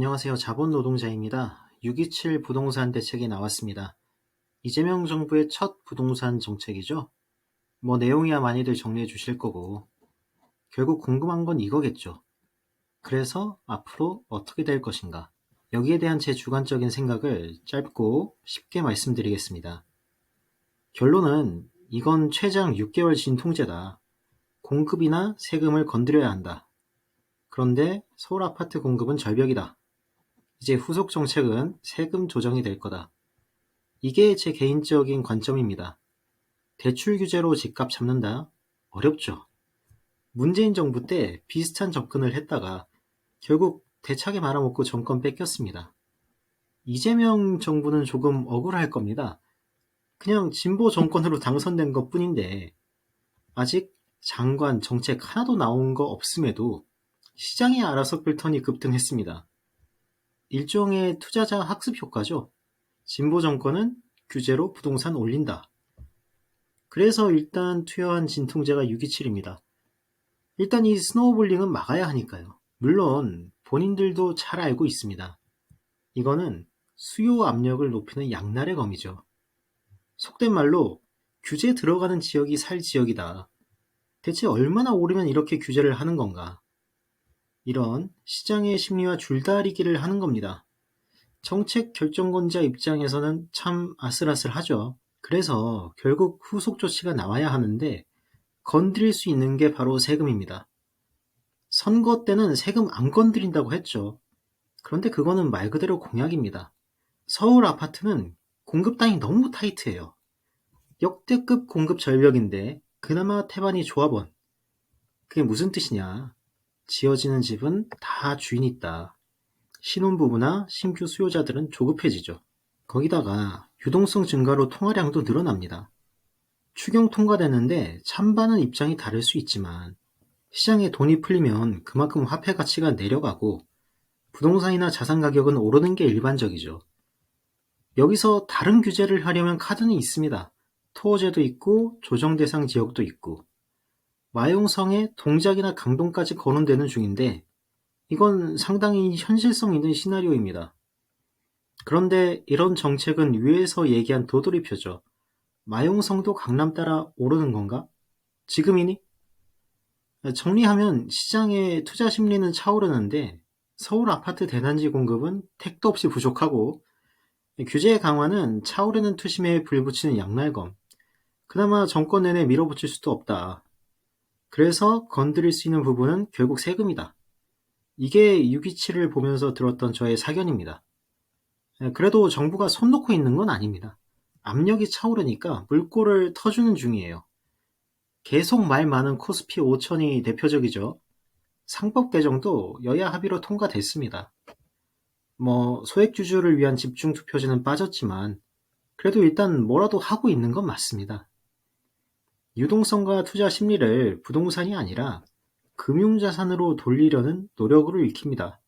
안녕하세요. 자본노동자입니다. 6.27 부동산 대책이 나왔습니다. 이재명 정부의 첫 부동산 정책이죠. 내용이야 많이들 정리해 주실 거고, 결국 궁금한 건 이거겠죠. 그래서 앞으로 어떻게 될 것인가? 여기에 대한 제 주관적인 생각을 짧고 쉽게 말씀드리겠습니다. 결론은 이건 최장 6개월 진통제다. 공급이나 세금을 건드려야 한다. 그런데 서울 아파트 공급은 절벽이다. 이제 후속 정책은 세금 조정이 될 거다. 이게 제 개인적인 관점입니다. 대출 규제로 집값 잡는다? 어렵죠. 문재인 정부 때 비슷한 접근을 했다가 결국 대차게 말아먹고 정권 뺏겼습니다. 이재명 정부는 조금 억울할 겁니다. 그냥 진보 정권으로 당선된 것 뿐인데 아직 장관 정책 하나도 나온 거 없음에도 시장이 알아서 끌더니 급등했습니다. 일종의 투자자 학습 효과죠. 진보 정권은 규제로 부동산 올린다. 그래서 일단 투여한 진통제가 6.27입니다. 일단 이 스노우볼링은 막아야 하니까요. 물론 본인들도 잘 알고 있습니다. 이거는 수요 압력을 높이는 양날의 검이죠. 속된 말로 규제 들어가는 지역이 살 지역이다. 대체 얼마나 오르면 이렇게 규제를 하는 건가? 이런 시장의 심리와 줄다리기를 하는 겁니다. 정책 결정권자 입장에서는 참 아슬아슬하죠. 그래서 결국 후속 조치가 나와야 하는데 건드릴 수 있는 게 바로 세금입니다. 선거 때는 세금 안 건드린다고 했죠. 그런데 그거는 말 그대로 공약입니다. 서울 아파트는 공급당이 너무 타이트해요. 역대급 공급 절벽인데 그나마 태반이 조합원. 그게 무슨 뜻이냐. 지어지는 집은 다 주인이 있다. 신혼부부나 신규 수요자들은 조급해지죠. 거기다가 유동성 증가로 통화량도 늘어납니다. 추경 통과되는데 찬반은 입장이 다를 수 있지만 시장에 돈이 풀리면 그만큼 화폐 가치가 내려가고 부동산이나 자산 가격은 오르는 게 일반적이죠. 여기서 다른 규제를 하려면 카드는 있습니다. 토어제도 있고 조정 대상 지역도 있고 마용성에 동작이나 강동까지 거론되는 중인데 이건 상당히 현실성 있는 시나리오입니다. 그런데 이런 정책은 위에서 얘기한 도돌이표죠. 마용성도 강남 따라 오르는 건가? 지금이니? 정리하면 시장의 투자 심리는 차오르는데 서울 아파트 대단지 공급은 택도 없이 부족하고 규제 강화는 차오르는 투심에 불붙이는 양날검. 그나마 정권 내내 밀어붙일 수도 없다. 그래서 건드릴 수 있는 부분은 결국 세금이다. 이게 6.27을 보면서 들었던 저의 사견입니다. 그래도 정부가 손 놓고 있는 건 아닙니다. 압력이 차오르니까 물꼬를 터주는 중이에요. 계속 말 많은 코스피 5천이 대표적이죠. 상법 개정도 여야 합의로 통과됐습니다. 소액주주를 위한 집중투표제는 빠졌지만 그래도 일단 뭐라도 하고 있는 건 맞습니다. 유동성과 투자 심리를 부동산이 아니라 금융자산으로 돌리려는 노력으로 읽힙니다.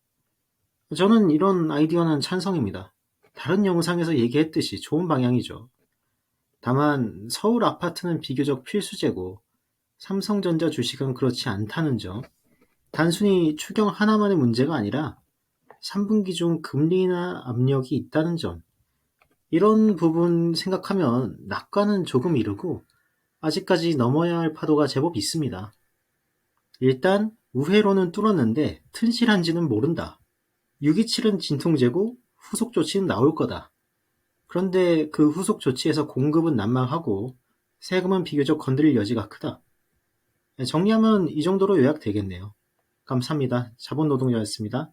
저는 이런 아이디어는 찬성입니다. 다른 영상에서 얘기했듯이 좋은 방향이죠. 다만 서울 아파트는 비교적 필수제고 삼성전자 주식은 그렇지 않다는 점. 단순히 추경 하나만의 문제가 아니라 3분기 중 금리나 압력이 있다는 점. 이런 부분 생각하면 낙관은 조금 이르고 아직까지 넘어야 할 파도가 제법 있습니다. 일단 우회로는 뚫었는데 튼실한지는 모른다. 6.27은 진통제고 후속 조치는 나올 거다. 그런데 그 후속 조치에서 공급은 난망하고 세금은 비교적 건드릴 여지가 크다. 정리하면 이 정도로 요약되겠네요. 감사합니다. 자본노동자였습니다.